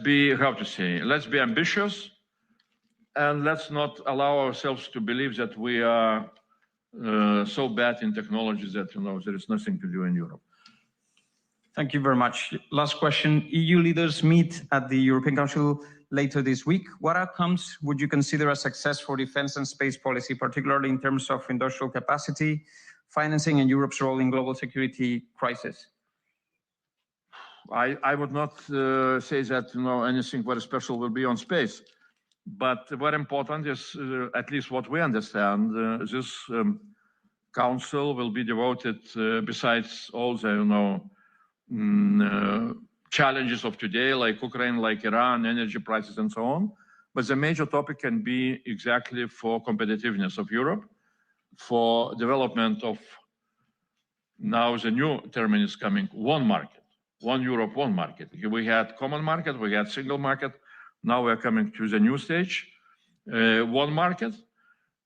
be, let's be ambitious, and let's not allow ourselves to believe that we are so bad in technologies that, there is nothing to do in Europe. Thank you very much. Last question. EU leaders meet at the European Council later this week. What outcomes would you consider a success for defense and space policy, particularly in terms of industrial capacity, financing, and Europe's role in global security crisis? I would not say that anything very special will be on space, but very important is, at least what we understand, this Council will be devoted, besides all the challenges of today, like Ukraine, like Iran, energy prices, and so on. But the major topic can be exactly for competitiveness of Europe, for development of, now the new term is coming, one market, one Europe, one market. We had common market, we had single market. Now we're coming to the new stage, one market.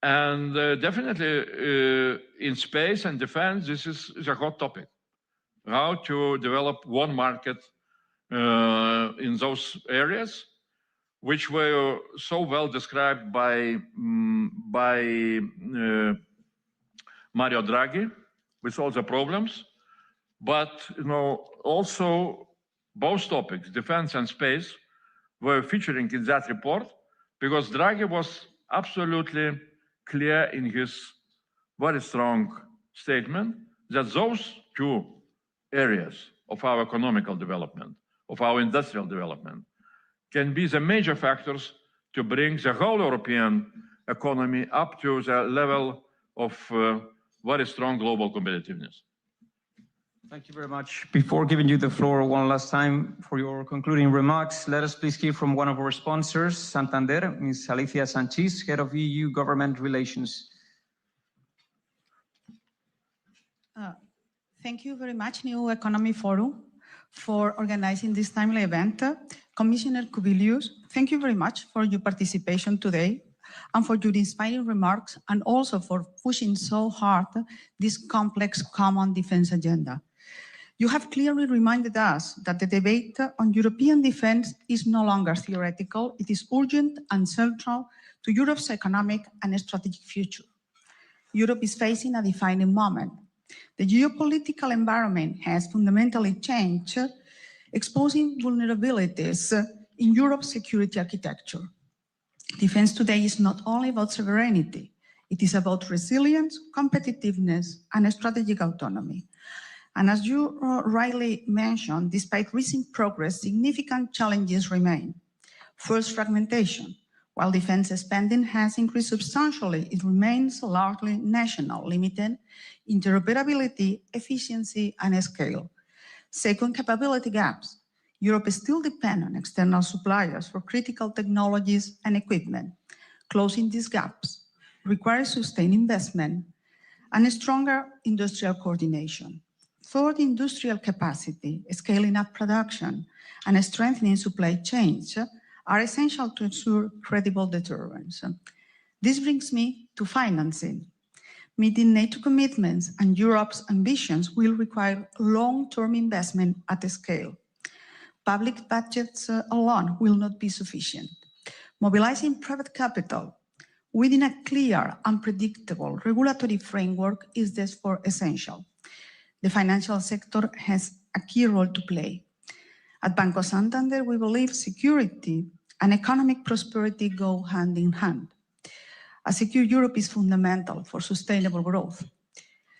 And definitely in space and defense, this is a hot topic. How to develop one market in those areas, which were so well described by Mario Draghi, with all the problems. But also both topics, defense and space, were featuring in that report, because Draghi was absolutely clear in his very strong statement that those two areas of our economical development, of our industrial development, can be the major factors to bring the whole European economy up to the level of very strong global competitiveness. Thank you very much. Before giving you the floor one last time for your concluding remarks, let us please hear from one of our sponsors, Santander, Ms. Alicia Sanchez, Head of EU Government Relations. Thank you very much, New Economy Forum, for organizing this timely event. Commissioner Kubilius, thank you very much for your participation today and for your inspiring remarks, and also for pushing so hard this complex common defense agenda. You have clearly reminded us that the debate on European defense is no longer theoretical. It is urgent and central to Europe's economic and strategic future. Europe is facing a defining moment. The geopolitical environment has fundamentally changed, exposing vulnerabilities in Europe's security architecture. Defense today is not only about sovereignty, it is about resilience, competitiveness, and strategic autonomy. And as you rightly mentioned, despite recent progress, significant challenges remain. First, fragmentation. While defense spending has increased substantially, it remains largely national, limiting interoperability, efficiency, and scale. Second, capability gaps. Europe still depends on external suppliers for critical technologies and equipment. Closing these gaps requires sustained investment and stronger industrial coordination. Third, industrial capacity, scaling up production, and strengthening supply chains are essential to ensure credible deterrence. This brings me to financing. Meeting NATO commitments and Europe's ambitions will require long-term investment at scale. Public budgets alone will not be sufficient. Mobilizing private capital within a clear and predictable regulatory framework is therefore essential. The financial sector has a key role to play. At Banco Santander, we believe security and economic prosperity go hand in hand. A secure Europe is fundamental for sustainable growth.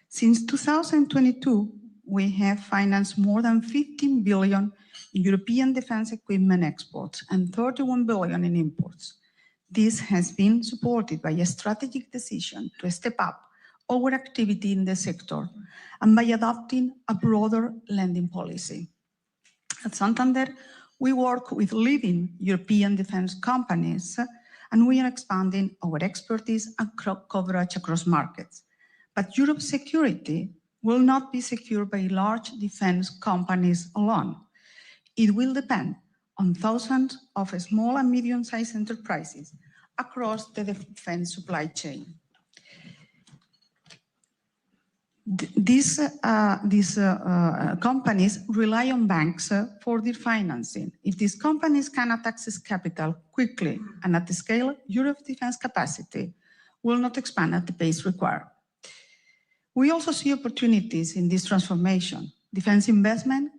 Since 2022, we have financed more than 15 billion in European defense equipment exports and 31 billion in imports. This has been supported by a strategic decision to step up our activity in the sector and by adopting a broader lending policy. At Santander, we work with leading European defense companies, and we are expanding our expertise and coverage across markets. But Europe's security will not be secured by large defense companies alone. It will depend on thousands of small and medium-sized enterprises across the defense supply chain. These companies rely on banks for their financing. If these companies cannot access capital quickly and at the scale, Europe's defense capacity will not expand at the pace required. We also see opportunities in this transformation. Defense investment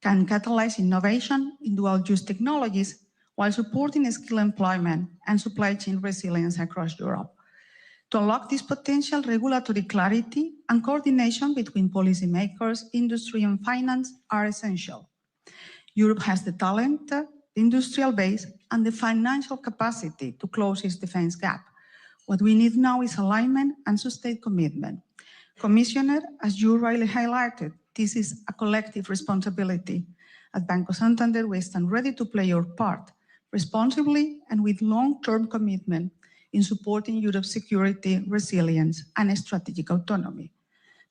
can catalyze innovation in dual-use technologies while supporting skill employment and supply chain resilience across Europe. To unlock this potential, regulatory clarity and coordination between policymakers, industry, and finance are essential. Europe has the talent, the industrial base, and the financial capacity to close its defense gap. What we need now is alignment and sustained commitment. Commissioner, as you rightly highlighted, this is a collective responsibility. At Banco Santander, we stand ready to play our part responsibly and with long-term commitment in supporting Europe's security, resilience, and strategic autonomy.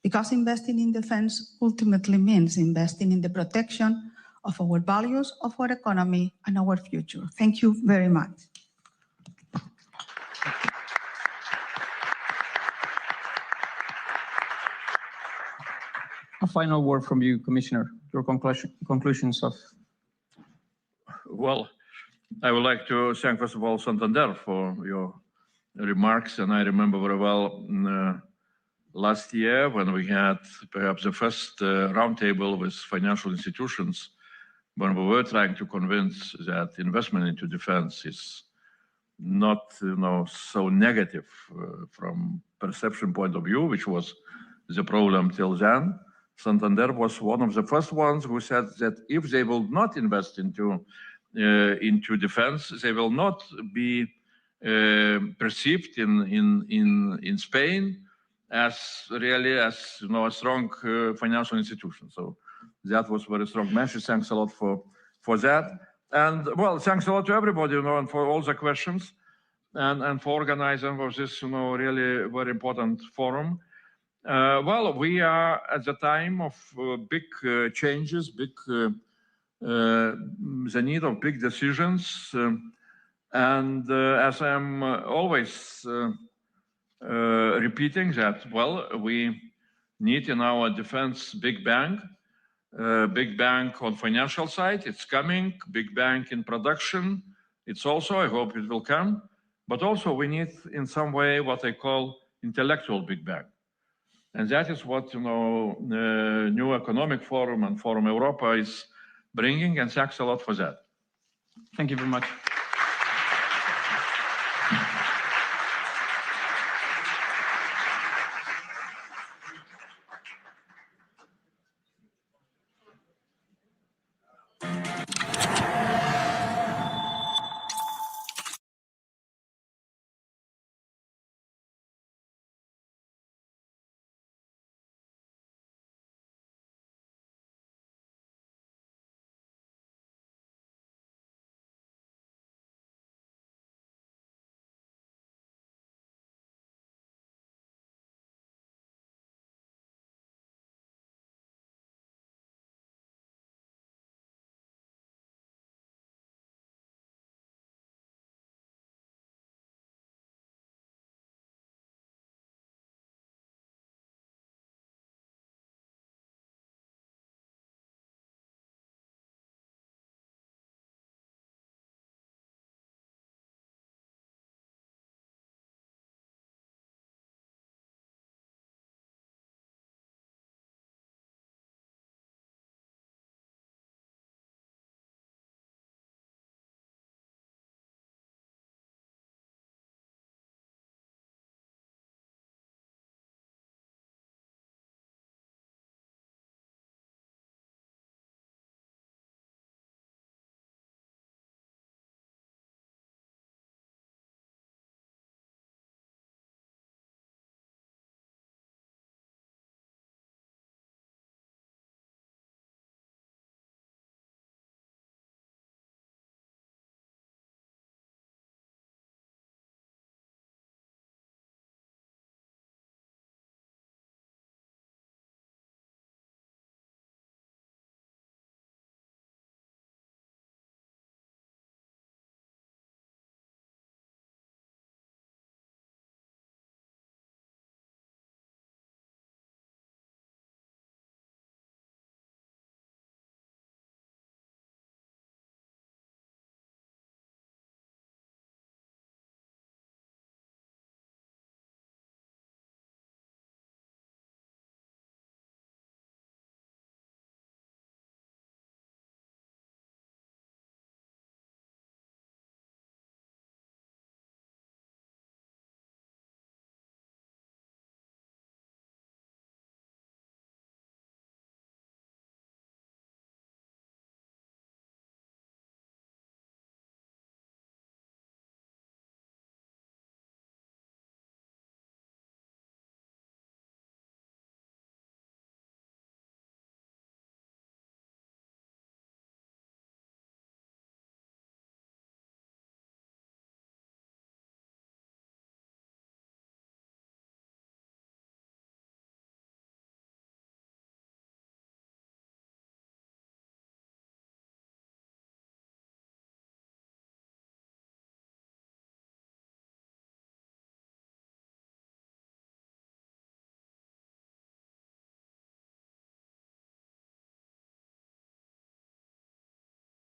Because investing in defense ultimately means investing in the protection of our values, of our economy, and our future. Thank you very much. A final word from you, Commissioner, your conclusions of. Well, I would like to thank, first of all, Santander for your remarks. And I remember very well last year when we had perhaps the first roundtable with financial institutions, when we were trying to convince that investment into defense is not so negative from perception point of view, which was the problem till then. Santander was one of the first ones who said that if they will not invest into defense, they will not be perceived in Spain as really a strong financial institution. So that was very strong message. Thanks a lot for that. And well, thanks a lot to everybody, and for all the questions and for organizing for this, really very important forum. Well, we are at the time of big changes, the need of big decisions. And as I'm always repeating that, well, we need in our defense big bang on financial side. It's coming, big bang in production. It's also, I hope it will come, but also we need in some way what I call intellectual big bang. And that is what, new economic forum and Forum Europa is bringing, and thanks a lot for that. Thank you very much.